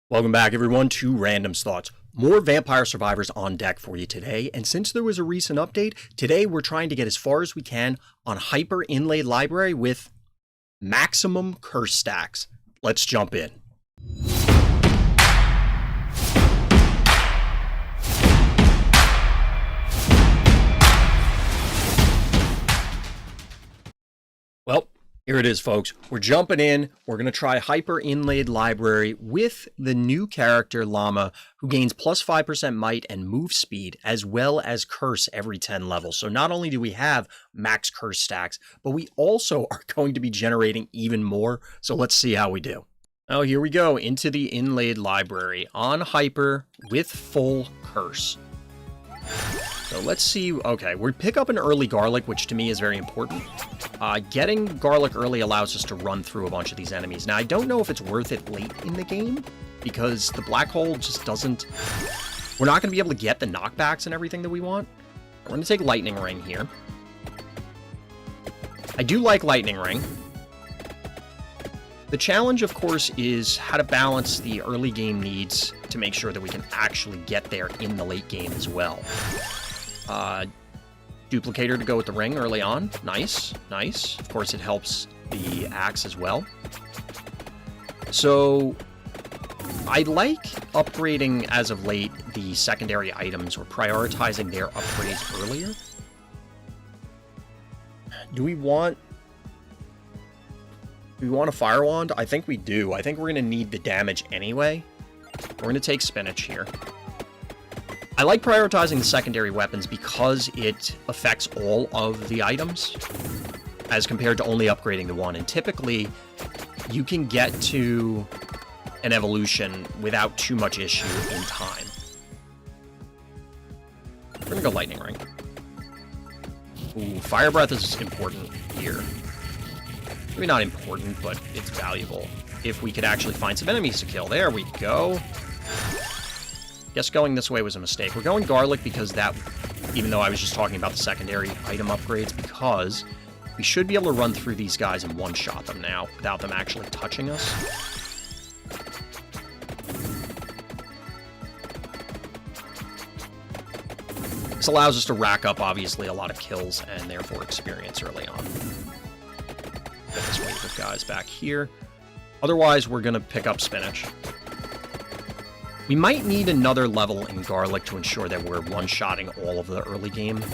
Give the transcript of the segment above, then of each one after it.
Welcome back, everyone, to Random's Thoughts. More Vampire Survivors on deck for you today, and since there was a recent update, today we're trying to get as far as we can on Hyper Inlaid Library with maximum curse stacks. Let's jump in. Well, here it is, folks. We're jumping in. We're going to try Hyper Inlaid Library with the new character, Lama, who gains plus 5% might and move speed, as well as curse every 10 levels. So not only do we have max curse stacks, but we also are going to be generating even more. So let's see how we do. Oh, here we go into the Inlaid Library on Hyper with full curse. So let's see. Okay, we pick up an early garlic, which to me is very important. Getting garlic early allows us to run through a bunch of these enemies. Now, I don't know if it's worth it late in the game because the black hole just doesn't... We're not going to be able to get the knockbacks and everything that we want. We're going to take Lightning Ring here. I do like Lightning Ring. The challenge, of course, is how to balance the early game needs to make sure that we can actually get there in the late game as well. Duplicator to go with the ring early on. Nice, nice. Of course, it helps the axe as well. So, I like upgrading, as of late, the secondary items or prioritizing their upgrades earlier. Do we want a Fire Wand? I think we do. I think we're going to need the damage anyway. We're going to take Spinach here. I like prioritizing the secondary weapons because it affects all of the items as compared to only upgrading the one. And typically, you can get to an evolution without too much issue in time. We're going to go Lightning Ring. Ooh, Fire Breath is important here. Maybe not important, but it's valuable. If we could actually find some enemies to kill. There we go. Guess going this way was a mistake. We're going Garlic because that, even though I was just talking about the secondary item upgrades, because we should be able to run through these guys and one-shot them now without them actually touching us. This allows us to rack up, obviously, a lot of kills and therefore experience early on. Get this wave of guys back here. Otherwise, we're going to pick up Spinach. We might need another level in Garlic to ensure that we're one-shotting all of the early game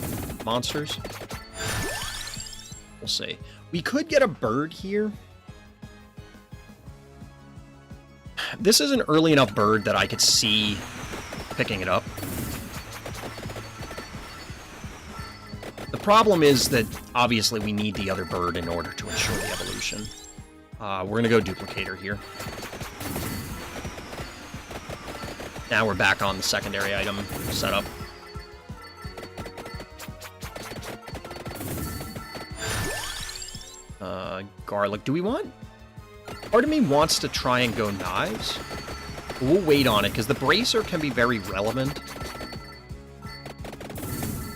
monsters. We'll see. We could get a bird here. This is an early enough bird that I could see picking it up. The problem is that, obviously, we need the other bird in order to ensure the evolution. We're going to go Duplicator here. Now we're back on the secondary item setup. Garlic. Do we want... Part of me wants to try and go Knives. We'll wait on it, because the Bracer can be very relevant.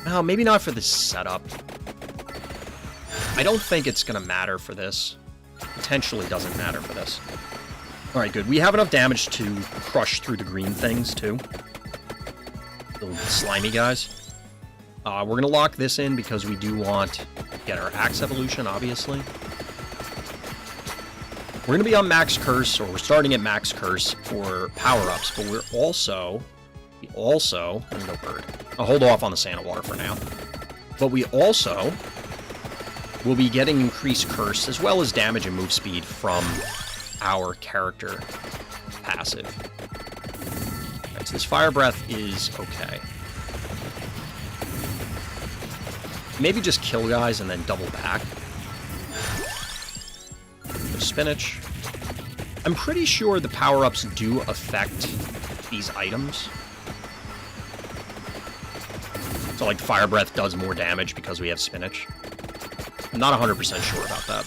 Oh, maybe not for this setup. I don't think it's going to matter for this. Potentially doesn't matter for this. Alright, good. We have enough damage to crush through the green things, too. Little slimy guys. We're going to lock this in because we do want to get our Axe Evolution, obviously. We're going to be on Max Curse, or we're starting at Max Curse for power-ups, but we're also... I'm going to go Bird. I'll hold off on the Santa Water for now. But we also will be getting increased Curse, as well as damage and move speed from our character passive. Right, so this Fire Breath is okay. Maybe just kill guys and then double back. Spinach. I'm pretty sure the power-ups do affect these items. So, like, Fire Breath does more damage because we have Spinach. I'm not 100% sure about that.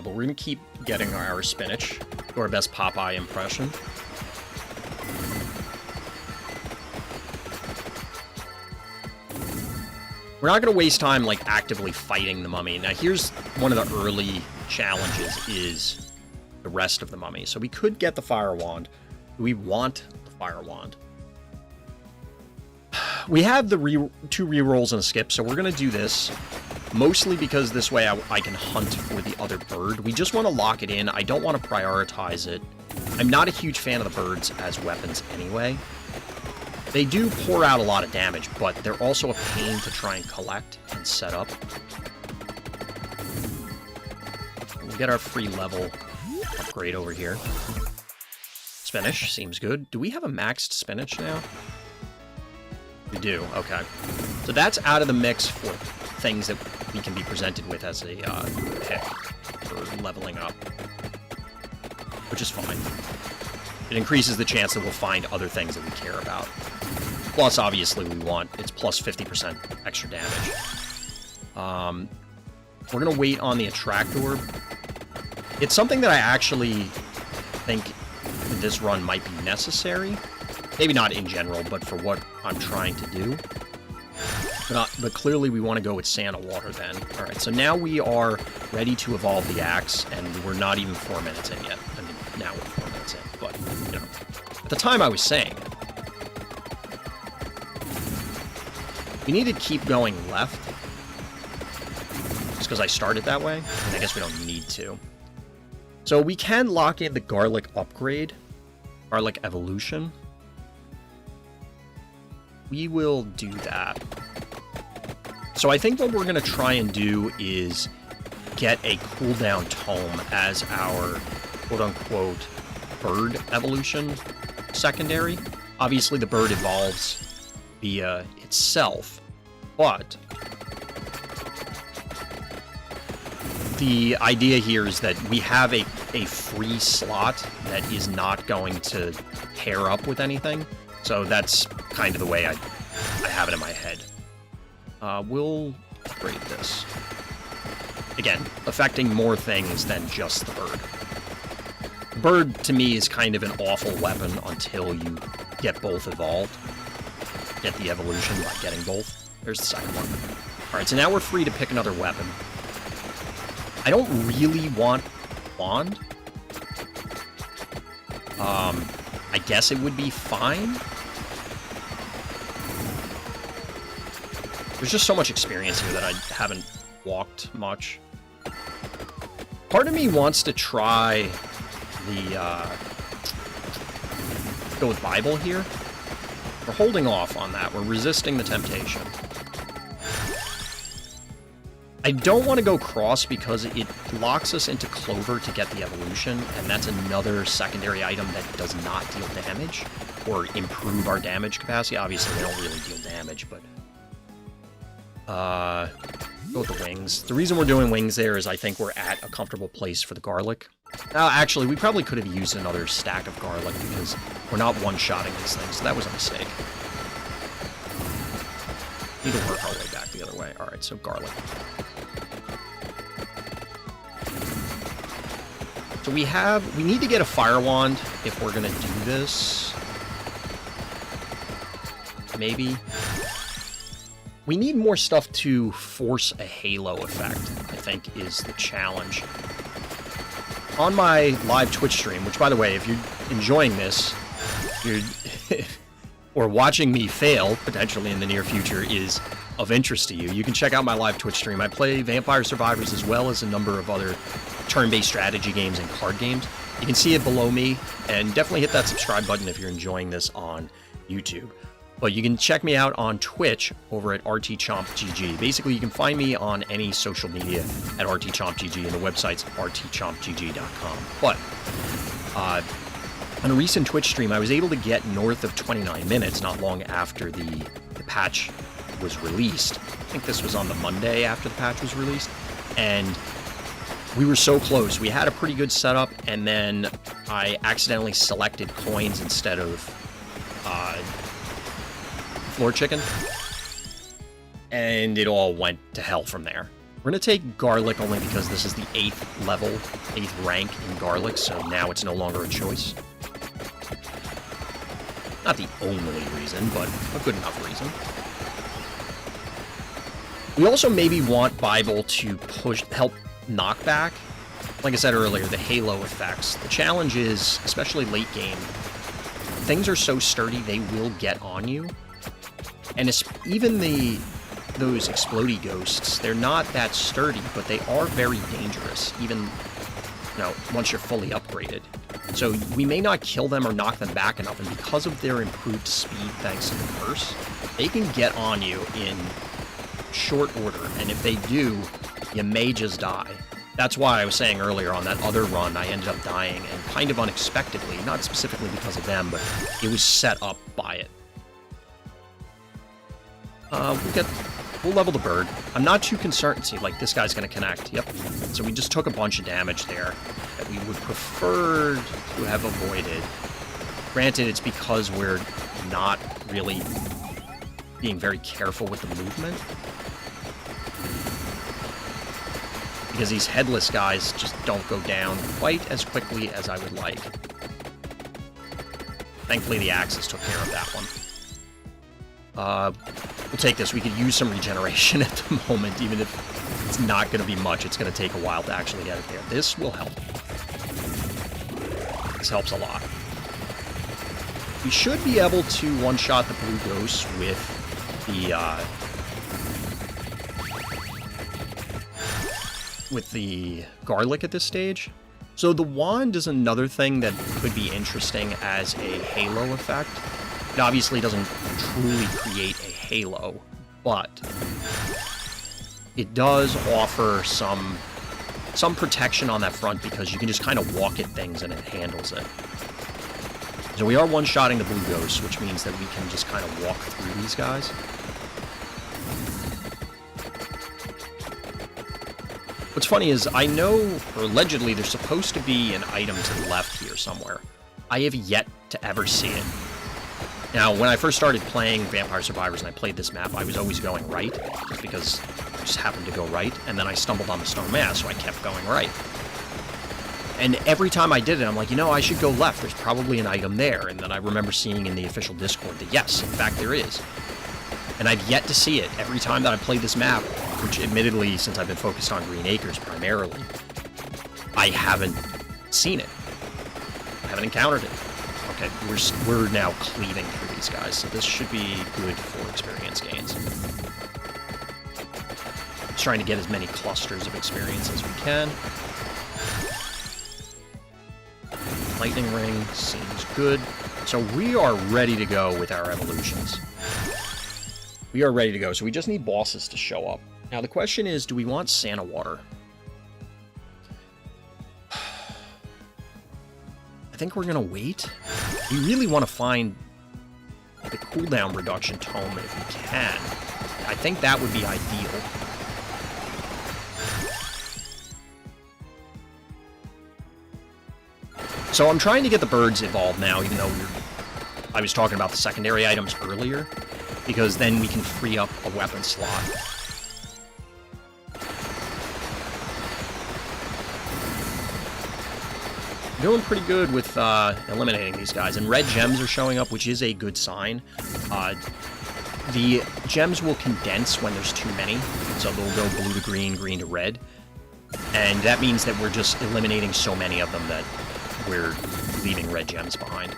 But we're going to keep getting our Spinach. Do our best Popeye impression. We're not going to waste time, like, actively fighting the mummy. Now, here's one of the early challenges is the rest of the mummy. So we could get the fire wand. Do we want the fire wand? We have the 2 rerolls and a skip, so we're going to do this. Mostly because this way I can hunt for the other bird. We just want to lock it in. I don't want to prioritize it. I'm not a huge fan of the birds as weapons anyway. They do pour out a lot of damage, but they're also a pain to try and collect and set up. We'll get our free level upgrade over here. Spinach seems good. Do we have a maxed spinach now? We do, okay. So that's out of the mix for things that we can be presented with as a pick for leveling up, which is fine. It increases the chance that we'll find other things that we care about. Plus, obviously, we want it's plus 50% extra damage. We're going to wait on the attract orb. It's something that I actually think this run might be necessary. Maybe not in general, but for what I'm trying to do. But clearly we want to go with Santa Water then. Alright, so now we are ready to evolve the axe, and we're not even 4 minutes in yet. I mean, now we're 4 minutes in, but, you know. At the time I was saying, we need to keep going left. Just because I started that way, and I guess we don't need to. So we can lock in the garlic upgrade, garlic evolution. We will do that. So I think what we're going to try and do is get a cooldown tome as our quote-unquote bird evolution secondary. Obviously the bird evolves via itself, but the idea here is that we have a free slot that is not going to pair up with anything. So that's kind of the way I have it in my head. We'll upgrade this. Again, affecting more things than just the bird. The bird, to me, is kind of an awful weapon until you get both evolved. Get the evolution by getting both. There's the second one. Alright, so now we're free to pick another weapon. I don't really want wand. I guess it would be fine. There's just so much experience here that I haven't walked much. Part of me wants to try the, go with Bible here. We're holding off on that. We're resisting the temptation. I don't want to go cross because it locks us into Clover to get the evolution, and that's another secondary item that does not deal damage or improve our damage capacity. Obviously, they don't really deal damage, but go with the wings. The reason we're doing wings there is I think we're at a comfortable place for the garlic. Actually, we probably could have used another stack of garlic because we're not one-shotting these things, so that was a mistake. Need to work our way back the other way. Alright, so garlic. So we need to get a fire wand if we're gonna do this. Maybe. We need more stuff to force a halo effect, I think, is the challenge. On my live Twitch stream, which, by the way, if you're enjoying this, or watching me fail, potentially in the near future, is of interest to you, you can check out my live Twitch stream. I play Vampire Survivors as well as a number of other turn-based strategy games and card games. You can see it below me, and definitely hit that subscribe button if you're enjoying this on YouTube. But you can check me out on Twitch over at RTChompGG. Basically, you can find me on any social media at RTChompGG, and the website's rtchompgg.com. But on a recent Twitch stream, I was able to get north of 29 minutes not long after the patch was released. I think this was on the Monday after the patch was released. And we were so close. We had a pretty good setup, and then I accidentally selected coins instead of floor chicken, and it all went to hell from there. We're going to take garlic only because this is the 8th level, 8th rank in garlic, so now it's no longer a choice. Not the only reason, but a good enough reason. We also maybe want Bible to help knockback, like I said earlier, the halo effects. The challenge is, especially late game, things are so sturdy they will get on you. And it's, even those explodey ghosts, they're not that sturdy, but they are very dangerous, even, you know, once you're fully upgraded. So we may not kill them or knock them back enough, and because of their improved speed thanks to the curse, they can get on you in short order, and if they do, you may just die. That's why I was saying earlier on that other run, I ended up dying, and kind of unexpectedly, not specifically because of them, but it was set up by it. We'll level the bird. I'm not too concerned. See, like, this guy's going to connect. Yep. So we just took a bunch of damage there that we would prefer to have avoided. Granted, it's because we're not really being very careful with the movement. Because these headless guys just don't go down quite as quickly as I would like. Thankfully, the axes took care of that one. We'll take this. We could use some regeneration at the moment, even if it's not going to be much. It's going to take a while to actually get it there. This will help. This helps a lot. We should be able to one-shot the blue ghosts with the garlic at this stage. So the wand is another thing that could be interesting as a halo effect. It obviously doesn't truly create a halo, but it does offer some protection on that front because you can just kind of walk at things and it handles it. So we are one-shotting the blue ghosts, which means that we can just kind of walk through these guys. What's funny is I know, or allegedly, there's supposed to be an item to the left here somewhere. I have yet to ever see it. Now, when I first started playing Vampire Survivors and I played this map, I was always going right, just because I just happened to go right, and then I stumbled on the stone mass, so I kept going right. And every time I did it, I'm like, you know, I should go left, there's probably an item there, and then I remember seeing in the official Discord that yes, in fact there is. And I've yet to see it every time that I played this map, which admittedly, since I've been focused on Green Acres primarily, I haven't seen it. I haven't encountered it. Okay, we're now cleaving through these guys, so this should be good for experience gains. Just trying to get as many clusters of experience as we can. Lightning ring seems good. So we are ready to go with our evolutions. We are ready to go, so we just need bosses to show up. Now the question is, do we want Santa Water? I think we're gonna wait. We really want to find the cooldown reduction tome if we can. I think that would be ideal. So I'm trying to get the birds evolved now, even though I was talking about the secondary items earlier, because then we can free up a weapon slot. Doing pretty good with eliminating these guys, and red gems are showing up, which is a good sign. The gems will condense when there's too many, so they'll go blue to green, green to red, and that means that we're just eliminating so many of them that we're leaving red gems behind.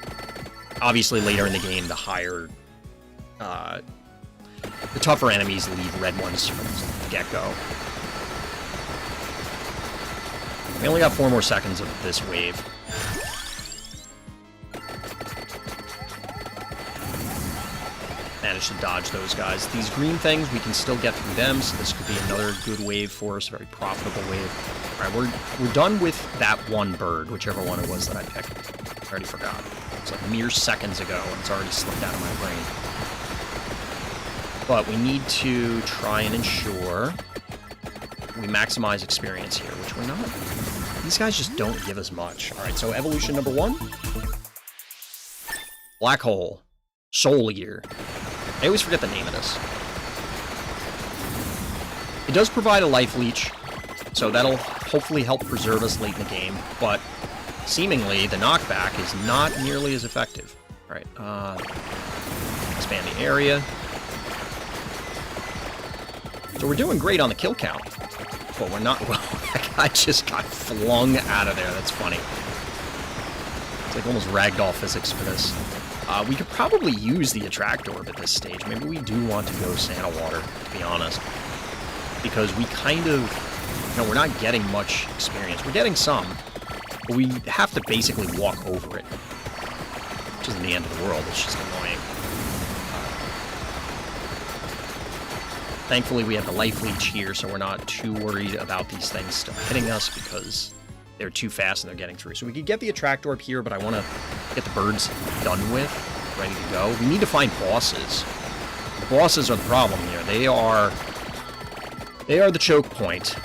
Obviously, later in the game, the tougher enemies leave red ones from the get-go. We only got 4 more seconds of this wave. Managed to dodge those guys. These green things, we can still get through them, so this could be another good wave for us, a very profitable wave. Alright, we're done with that one bird, whichever one it was that I picked. I already forgot. It's like mere seconds ago, and it's already slipped out of my brain. But we need to try and ensure we maximize experience here, which we're not. These guys just don't give us much. Alright, so evolution number 1. Black Hole. Soul Eater. I always forget the name of this. It does provide a life leech, so that'll hopefully help preserve us late in the game, but seemingly the knockback is not nearly as effective. Alright, expand the area. So we're doing great on the kill count, but we're not, well, That guy just got flung out of there. That's funny. It's like almost ragdoll physics for this. We could probably use the attract orb at this stage. Maybe we do want to go Santa Water, to be honest. Because we kind of... You know, we're not getting much experience. We're getting some, but we have to basically walk over it. Which isn't the end of the world. It's just annoying. Thankfully, we have the life leech here, so we're not too worried about these things still hitting us because they're too fast and they're getting through. So we could get the attract orb here, but I want to get the birds done with, ready to go. We need to find bosses. The bosses are the problem here. They are the choke point.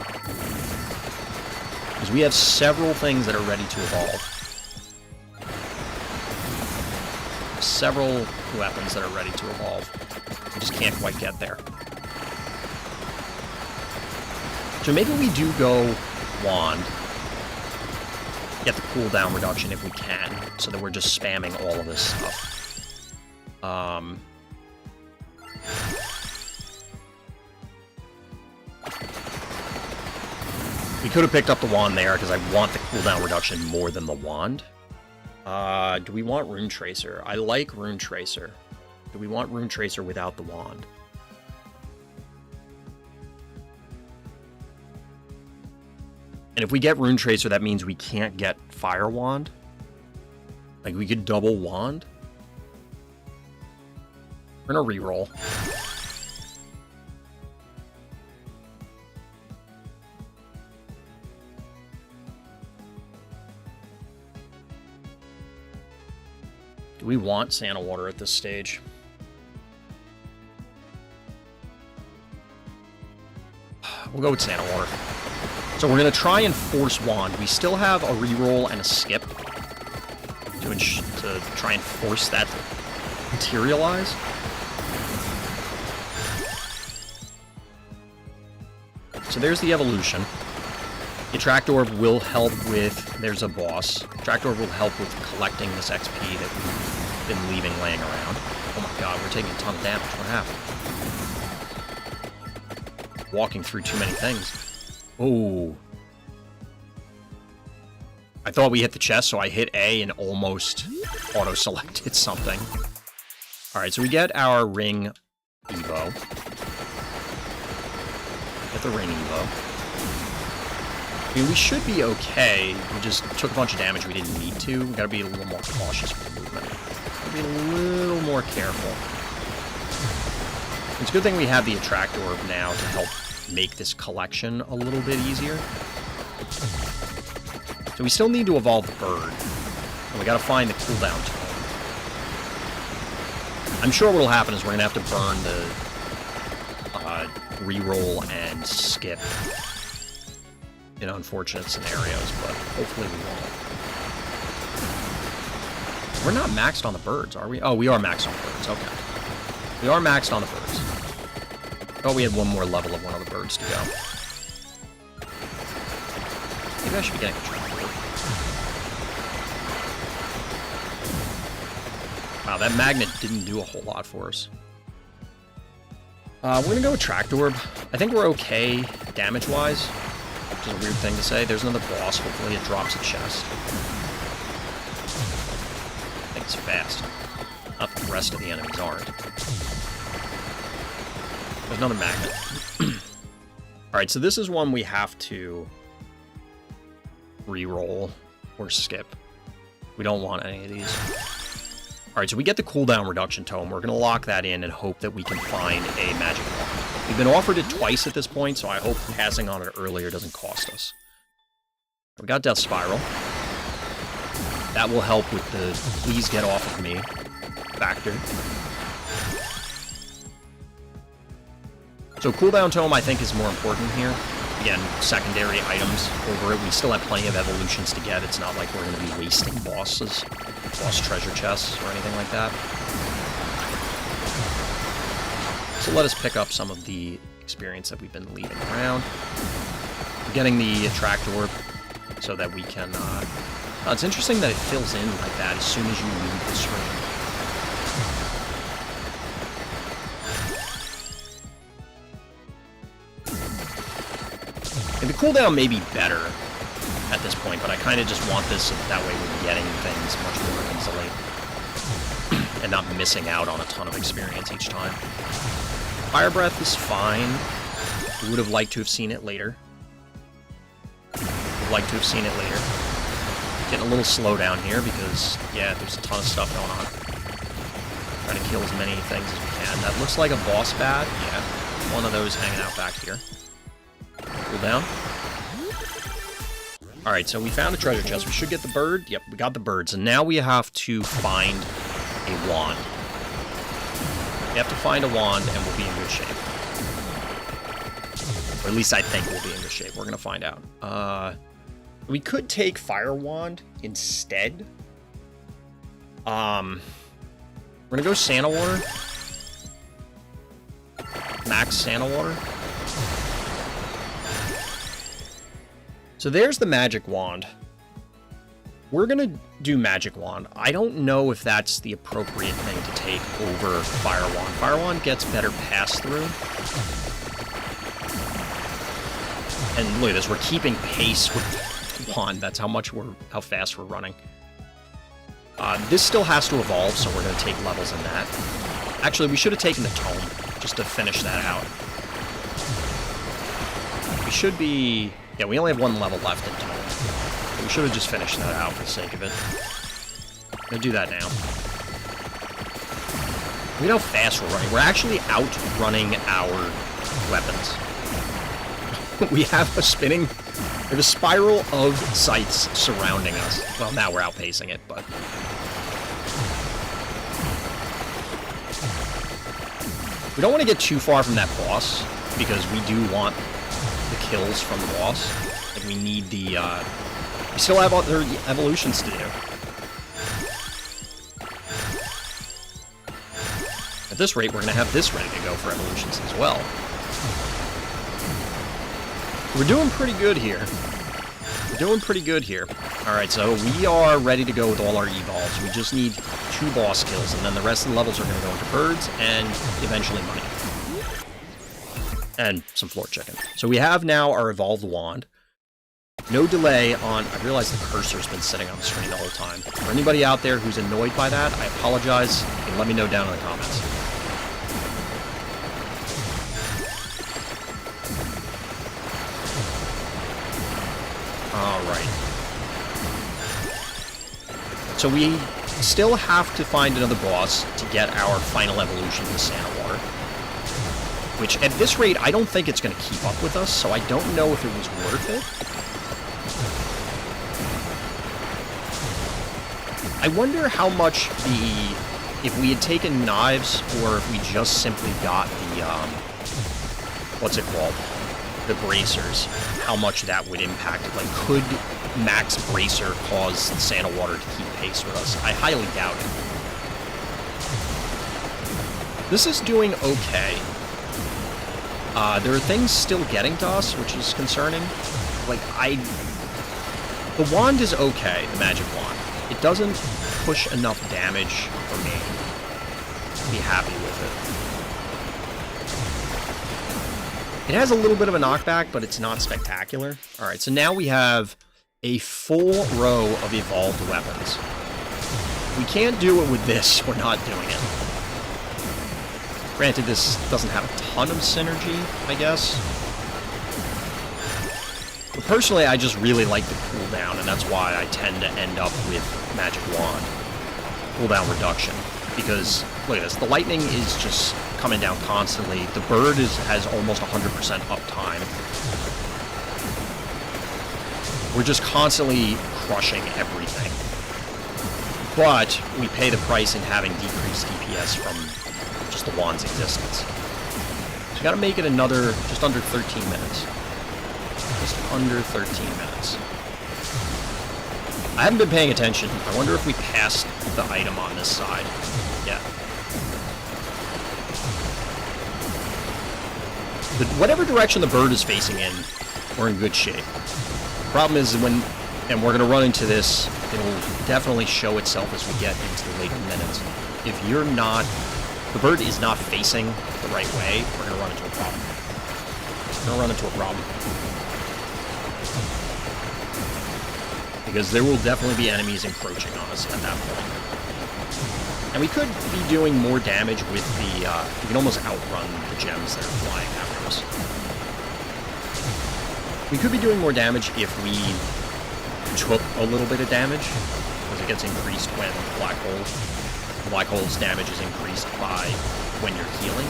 Because we have several things that are ready to evolve. Several weapons that are ready to evolve. We just can't quite get there. So maybe we do go wand. Get the cooldown reduction if we can, so that we're just spamming all of this stuff. We could have picked up the wand there, because I want the cooldown reduction more than the wand. Do we want Rune Tracer? I like Rune Tracer. Do we want Rune Tracer without the wand? And if we get Rune Tracer, that means we can't get Fire Wand? Like, we could double wand? We're gonna reroll. Do we want Santa Water at this stage? We'll go with Santa Water. So we're going to try and force wand. We still have a reroll and a skip to try and force that to materialize. So there's the evolution. The attract orb will help with... There's a boss. Attract orb will help with collecting this XP that we've been leaving laying around. Oh my god, we're taking a ton of damage. What happened? Walking through too many things. Oh. I thought we hit the chest, so I hit A and almost auto-selected something. Alright, so we get our ring Evo. Get the ring Evo. I mean, we should be okay. We just took a bunch of damage we didn't need to. We gotta be a little more cautious with the movement. Gotta be a little more careful. It's a good thing we have the attract orb now to help make this collection a little bit easier. So we still need to evolve the bird. And we gotta find the cooldown tone. I'm sure what'll happen is we're gonna have to burn the reroll and skip in unfortunate scenarios, but hopefully we won't. We're not maxed on the birds, are we? Oh, we are maxed on the birds, okay. We are maxed on the birds. Oh, we had one more level of one of the birds to go. Maybe I should be getting a trap orb. Wow, that magnet didn't do a whole lot for us. We're gonna go with Tract Orb. I think we're okay damage-wise, which is a weird thing to say. There's another boss. Hopefully it drops a chest. I think it's fast. Not the rest of the enemies aren't. There's another magnet. Alright, so this is one we have to re-roll or skip. We don't want any of these. Alright, so we get the cooldown reduction tome. We're going to lock that in and hope that we can find a magic wand. We've been offered it twice at this point, so I hope passing on it earlier doesn't cost us. We got Death Spiral. That will help with the please get off of me factor. So cooldown tome, I think, is more important here. Again, secondary items over it. We still have plenty of evolutions to get. It's not like we're going to be wasting boss treasure chests or anything like that. So let us pick up some of the experience that we've been leaving around. We're getting the attract orb so that we can... it's interesting that it fills in like that as soon as you leave the screen. And the cooldown may be better at this point, but I kind of just want this so that way we're getting things much more easily. And not missing out on a ton of experience each time. Fire Breath is fine. Would have liked to have seen it later. Would like to have seen it later. Getting a little slow down here because, yeah, there's a ton of stuff going on. Trying to kill as many things as we can. That looks like a boss bat. Yeah, one of those hanging out back here. Cool down. Alright, so we found a treasure chest. We should get the bird. Yep, we got the bird. So now we have to find a wand. We have to find a wand and we'll be in good shape. Or at least I think we'll be in good shape. We're going to find out. We could take Fire Wand instead. We're going to go Santa Water. Max Santa Water. So there's the Magic Wand. We're going to do Magic Wand. I don't know if that's the appropriate thing to take over Fire Wand. Fire Wand gets better pass-through. And look at this, we're keeping pace with the Wand. That's how fast we're running. This still has to evolve, so we're going to take levels in that. Actually, we should have taken the Tome, just to finish that out. We should be... Yeah, we only have one level left in Tome. We should have just finished that out for the sake of it. I'm going to do that now. Look at how fast we're running. We're actually outrunning our weapons. We have a spiral of sights surrounding us. Well, now we're outpacing it, but... We don't want to get too far from that boss, because we do want the kills from the boss. Like, we need the, we still have other evolutions to do. At this rate, we're going to have this ready to go for evolutions as well. We're doing pretty good here. We're doing pretty good here. Alright, so we are ready to go with all our evolves. We just need 2 boss kills, and then the rest of the levels are going to go into birds, and eventually money. And some floor chicken. So we have now our evolved wand. No delay on... I realize the cursor's been sitting on the screen the whole time. For anybody out there who's annoyed by that, I apologize. You can let me know down in the comments. Alright. So we still have to find another boss to get our final evolution to Santa Water. Which, at this rate, I don't think it's going to keep up with us, so I don't know if it was worth it. I wonder how much if we had taken knives, or if we just simply got the, what's it called? The bracers, how much that would impact it. Like, could max bracer cause Santa Water to keep pace with us? I highly doubt it. This is doing okay. There are things still getting to us, which is concerning. Like, the wand is okay, the magic wand. It doesn't push enough damage for me to be happy with it. It has a little bit of a knockback, but it's not spectacular. Alright, so now we have a full row of evolved weapons. We can't do it with this, we're not doing it. Granted, this doesn't have a ton of synergy, I guess. But personally, I just really like the cooldown, and that's why I tend to end up with Magic Wand. Cooldown reduction. Because, look at this, the lightning is just coming down constantly. The bird has almost 100% uptime. We're just constantly crushing everything. But we pay the price in having decreased DPS from just the wand's existence. So we gotta make it another, just under 13 minutes. Just under 13 minutes. I haven't been paying attention. I wonder if we passed the item on this side. Yeah. But whatever direction the bird is facing in, we're in good shape. The problem is when, and we're gonna run into this, it'll definitely show itself as we get into the later minutes. If you're not, the bird is not facing the right way, we're gonna run into a problem. We're gonna run into a problem. because there will definitely be enemies encroaching on us at that point. And we could be doing more damage with the, we can almost outrun the gems that are flying after us. We could be doing more damage if we took a little bit of damage, because it gets increased when the black hole's damage is increased by when you're healing.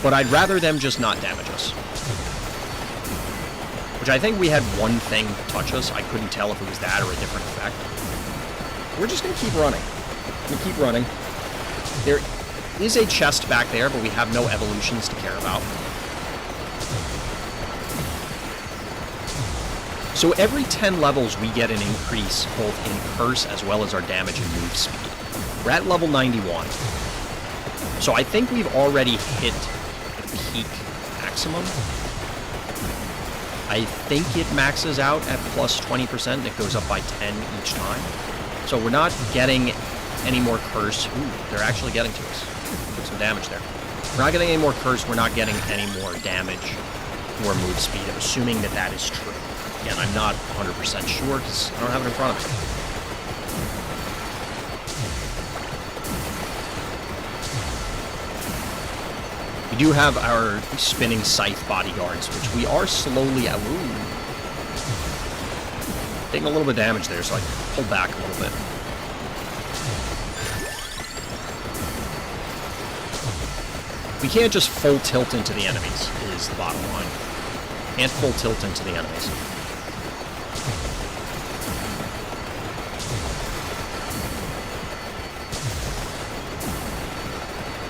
But I'd rather them just not damage us. Which I think we had one thing touch us. I couldn't tell if it was that or a different effect. We're just going to keep running. There is a chest back there, but we have no evolutions to care about. So every 10 levels, we get an increase both in curse as well as our damage and move speed. We're at level 91. So I think we've already hit the peak maximum. I think it maxes out at plus 20%, and it goes up by 10 each time. So we're not getting any more curse. Ooh, they're actually getting to us. Took some damage there. We're not getting any more curse. We're not getting any more damage or move speed. I'm assuming that that is true. Again, I'm not 100% sure because I don't have it in front of me. We do have our spinning scythe bodyguards, which we are slowly... Ooh. Taking a little bit of damage there, so I can pull back a little bit. We can't just full tilt into the enemies, is the bottom line. Can't full tilt into the enemies.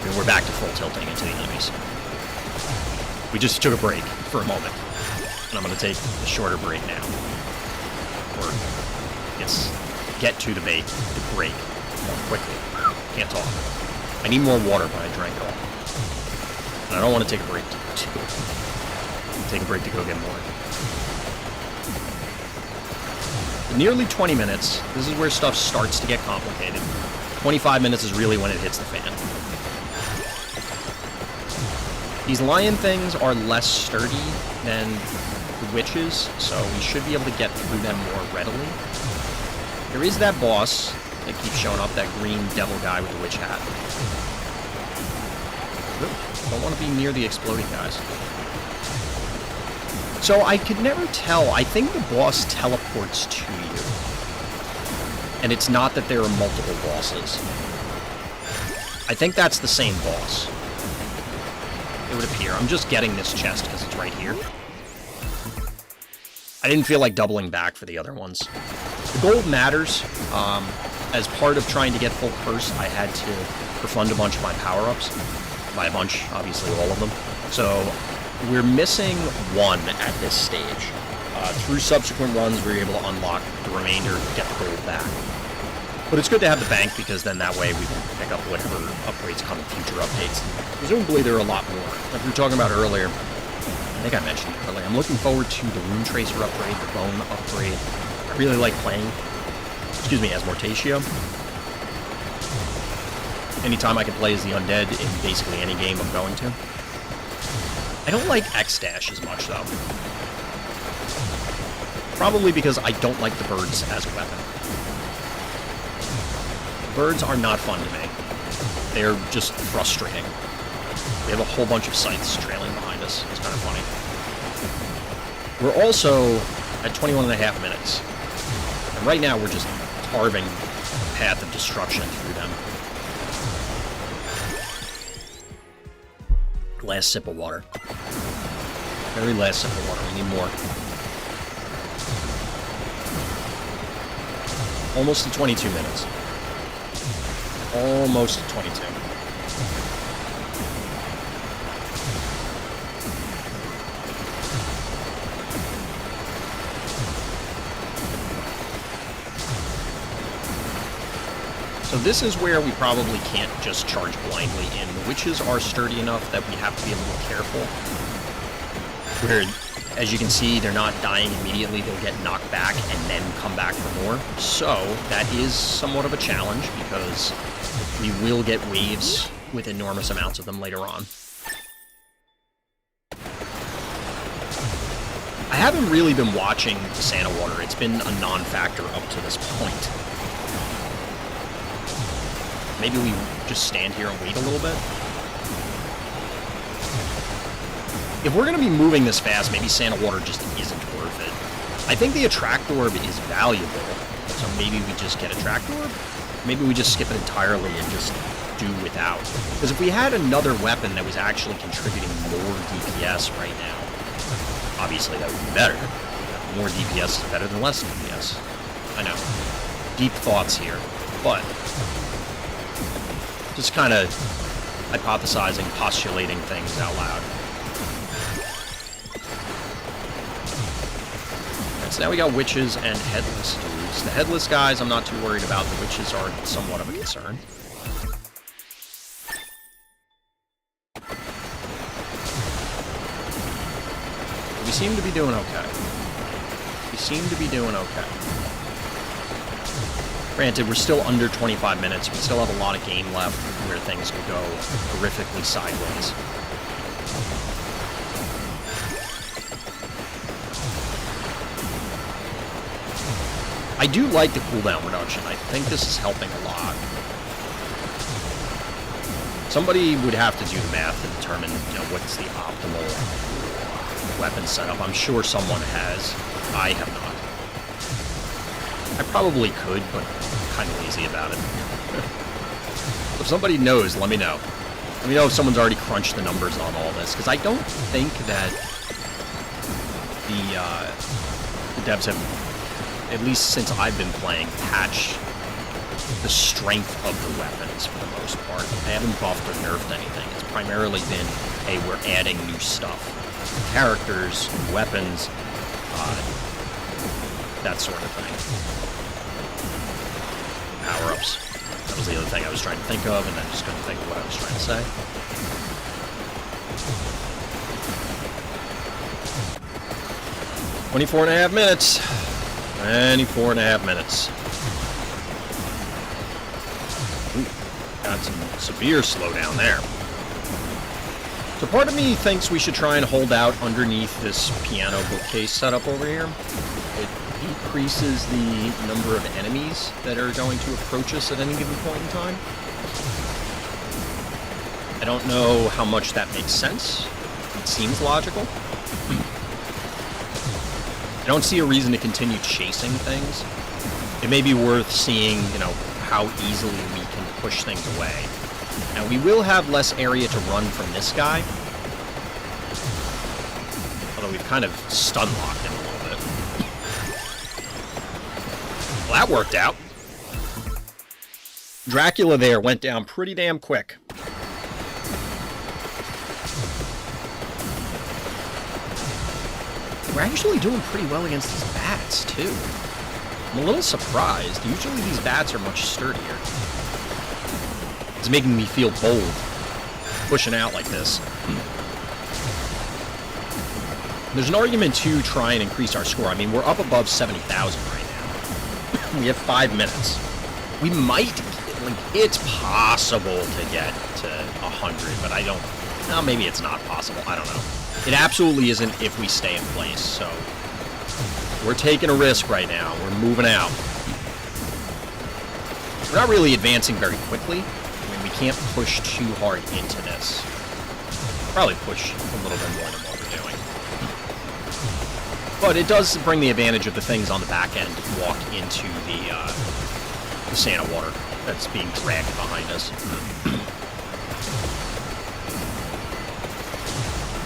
And we're back to full tilting into the enemies. We just took a break for a moment, and I'm going to take a shorter break now. Or, yes, get to the break more quickly. Can't talk. I need more water, but I drank it all. And I don't want to take a break to take a break to go get more. Nearly 20 minutes. This is where stuff starts to get complicated. 25 minutes is really when it hits the fan. These lion things are less sturdy than the witches, so we should be able to get through them more readily. There is that boss that keeps showing up, that green devil guy with the witch hat. Oop, don't want to be near the exploding guys. So I could never tell. I think the boss teleports to you. And it's not that there are multiple bosses. I think that's the same boss. It would appear. I'm just getting this chest because it's right here. I didn't feel like doubling back for the other ones. The gold matters. As part of trying to get full curse, I had to refund a bunch of my power-ups. By a bunch, obviously all of them. So we're missing one at this stage. Through subsequent runs, we were able to unlock the remainder, get the gold back. But it's good to have the bank, because then that way we can pick up whatever upgrades come in future updates. Presumably there are a lot more. Like we were talking about earlier, I think I mentioned it earlier, I'm looking forward to the Rune Tracer upgrade, the Bone upgrade. I really like playing, as Mortatio. Anytime I can play as the undead in basically any game I'm going to. I don't like X-Dash as much, though. Probably because I don't like the birds as a weapon. Birds are not fun to me. They're just frustrating. We have a whole bunch of scythes trailing behind us. It's kind of funny. We're also at 21 and a half minutes. And right now we're just carving a path of destruction through them. Last sip of water. Very last sip of water. We need more. Almost to 22 minutes. Almost to 22. So this is where we probably can't just charge blindly in. The witches are sturdy enough that we have to be a little careful. Where, as you can see, they're not dying immediately. They'll get knocked back and then come back for more. So that is somewhat of a challenge, because we will get waves with enormous amounts of them later on. I haven't really been watching the Santa water. It's been a non-factor up to this point. Maybe we just stand here and wait a little bit. If we're going to be moving this fast, maybe Santa water just isn't worth it. I think the attract orb is valuable, so maybe we just get attract orb. Maybe we just skip it entirely and just do without. Because if we had another weapon that was actually contributing more DPS right now, obviously that would be better. More DPS is better than less DPS. I know. Deep thoughts here. But just kind of hypothesizing, postulating things out loud. So now we got witches and headless dudes. The headless guys I'm not too worried about. The witches are somewhat of a concern. We seem to be doing okay. We seem to be doing okay. Granted, we're still under 25 minutes. We still have a lot of game left where things could go horrifically sideways. I do like the cooldown reduction. I think this is helping a lot. Somebody would have to do the math to determine, you know, what's the optimal weapon setup. I'm sure someone has. I have not. I probably could, but I'm kind of lazy about it. If somebody knows, let me know. Let me know if someone's already crunched the numbers on all this, because I don't think that the devs have, at least since I've been playing, patched the strength of the weapons for the most part. They haven't buffed or nerfed anything. It's primarily been, hey, we're adding new stuff. Characters, weapons, that sort of thing. Power-ups. That was the other thing I was trying to think of, and then just couldn't think of what I was trying to say. "24.5 minutes. 24.5 minutes. Ooh, got some severe slowdown there. So part of me thinks we should try and hold out underneath this piano bookcase setup over here. It decreases the number of enemies that are going to approach us at any given point in time. I don't know how much that makes sense. It seems logical. I don't see a reason to continue chasing things. It may be worth seeing, you know, how easily we can push things away. Now, we will have less area to run from this guy. Although we've kind of stun-locked him a little bit. Well, that worked out. Dracula there went down pretty damn quick. We're actually doing pretty well against these bats, too. I'm a little surprised. Usually these bats are much sturdier. It's making me feel bold, pushing out like this. There's an argument to try and increase our score. I mean, we're up above 70,000 right now. We have 5 minutes. We might, like, it's possible to get to 100, but I don't, no, maybe it's not possible. I don't know. It absolutely isn't if we stay in place, so we're taking a risk right now. We're moving out. We're not really advancing very quickly. I mean, we can't push too hard into this. Probably push a little bit more than what we're doing. But it does bring the advantage of the things on the back end walk into the Santa water that's being dragged behind us.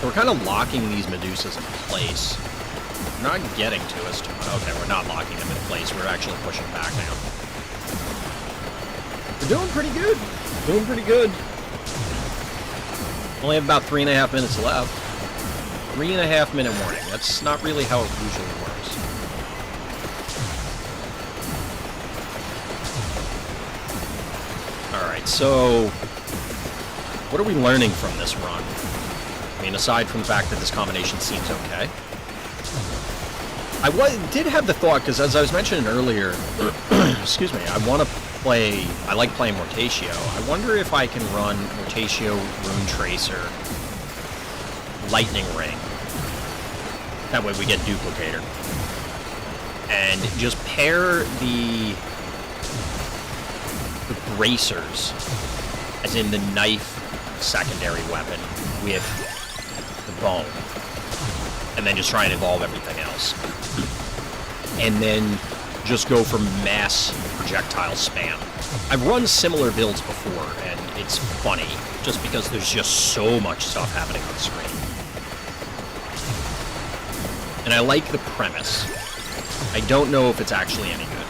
We're kind of locking these Medusas in place. They're not getting to us too much. Okay, we're not locking them in place. We're actually pushing back now. We're doing pretty good. Doing pretty good. Only have about 3.5 minutes left. 3.5 minute warning. That's not really how it usually works. Alright, so what are we learning from this run? I mean, aside from the fact that this combination seems okay. I did have the thought, because as I was mentioning earlier, excuse me, I like playing Mortatio. I wonder if I can run Mortatio, Rune Tracer, Lightning Ring, That way we get duplicator. And just pair the bracers, as in the knife secondary weapon, with the bone. And then just try and evolve everything else. And then just go for mass projectile spam. I've run similar builds before, and it's funny, just because there's just so much stuff happening on the screen. And I like the premise. I don't know if it's actually any good.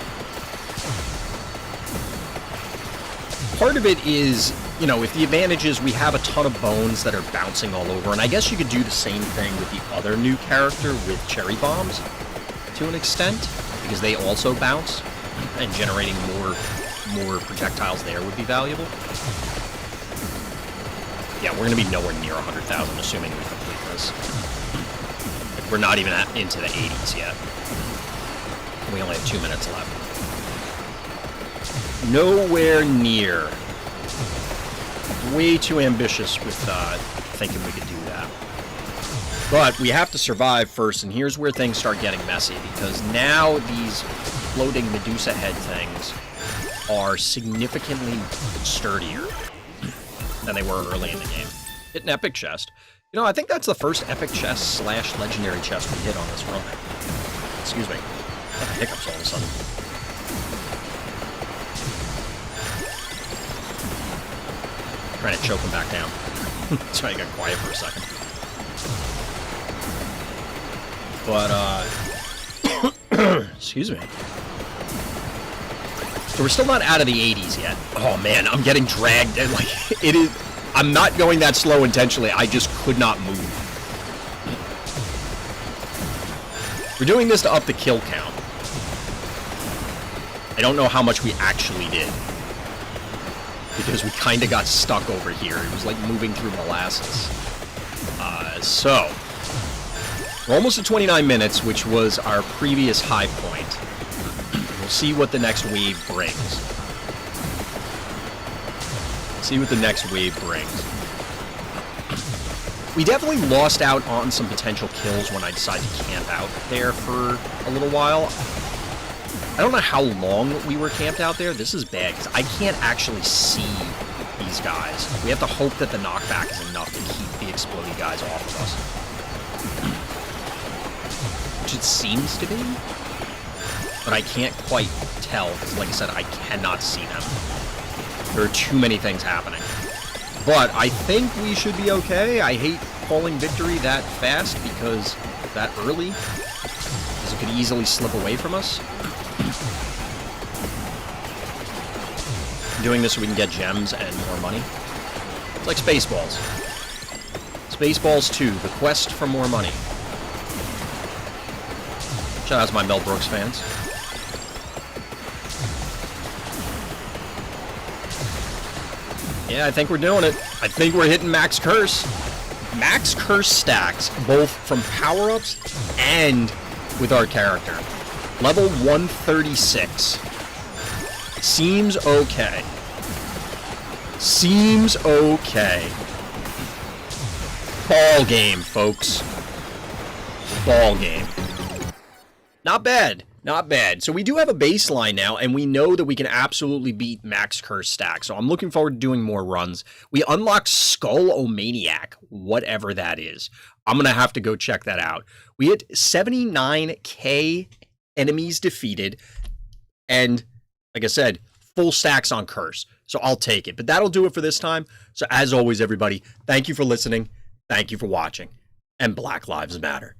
Part of it is, you know, if the advantage is we have a ton of bones that are bouncing all over, and I guess you could do the same thing with the other new character with cherry bombs, to an extent, because they also bounce, and generating more projectiles there would be valuable. Yeah, we're going to be nowhere near 100,000, assuming we complete this. We're not even into the 80s yet. We only have 2 minutes left. Nowhere near. Way too ambitious with thinking we could do that. But we have to survive first, and here's where things start getting messy, because now these floating Medusa head things are significantly sturdier than they were early in the game. Hit an epic chest. You know, I think that's the first epic chest / legendary chest we hit on this run. Excuse me. I got hiccups all of a sudden. Trying to choke him back down. That's why I got quiet for a second. But, excuse me. So we're still not out of the 80s yet. Oh man, I'm getting dragged. Like, it is... I'm not going that slow intentionally. I just could not move. We're doing this to up the kill count. I don't know how much we actually did, because we kind of got stuck over here. It was like moving through molasses. So, we're almost at 29 minutes, which was our previous high point. We'll see what the next wave brings. See what the next wave brings. We definitely lost out on some potential kills when I decided to camp out there for a little while. I don't know how long we were camped out there. This is bad, because I can't actually see these guys. We have to hope that the knockback is enough to keep the exploding guys off of us. Which it seems to be. But I can't quite tell, because like I said, I cannot see them. There are too many things happening. But I think we should be okay. I hate calling victory that fast, because that early, because it could easily slip away from us. Doing this so we can get gems and more money. It's like Spaceballs. Spaceballs 2, the quest for more money. Shout out to my Mel Brooks fans. Yeah, I think we're doing it. I think we're hitting max curse. Max curse stacks, both from power-ups and with our character. Level 136. Seems okay. Seems okay. Ball game, folks. Ball game. Not bad. Not bad. So we do have a baseline now, and we know that we can absolutely beat max curse stack. So I'm looking forward to doing more runs. We unlocked Skull-O-Maniac, whatever that is. I'm going to have to go check that out. We hit 79k enemies defeated, and like I said, full stacks on curse. So I'll take it. But that'll do it for this time. So as always, everybody, thank you for listening. Thank you for watching. And Black Lives Matter.